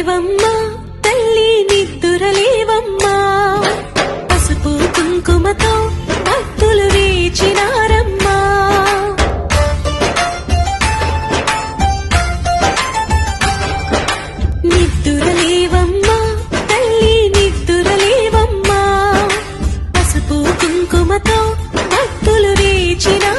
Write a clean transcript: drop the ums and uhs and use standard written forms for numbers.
నిద్దురలేవమ్మా తల్లి నిద్దురలేవమ్మా పసుపు కుంకుమతో భక్తులు వేచినారమ్మా నిద్దురలేవమ్మా తల్లి నిద్దురలేవమ్మా పసుపు కుంకుమతో భక్తులు వేచినారమ్మా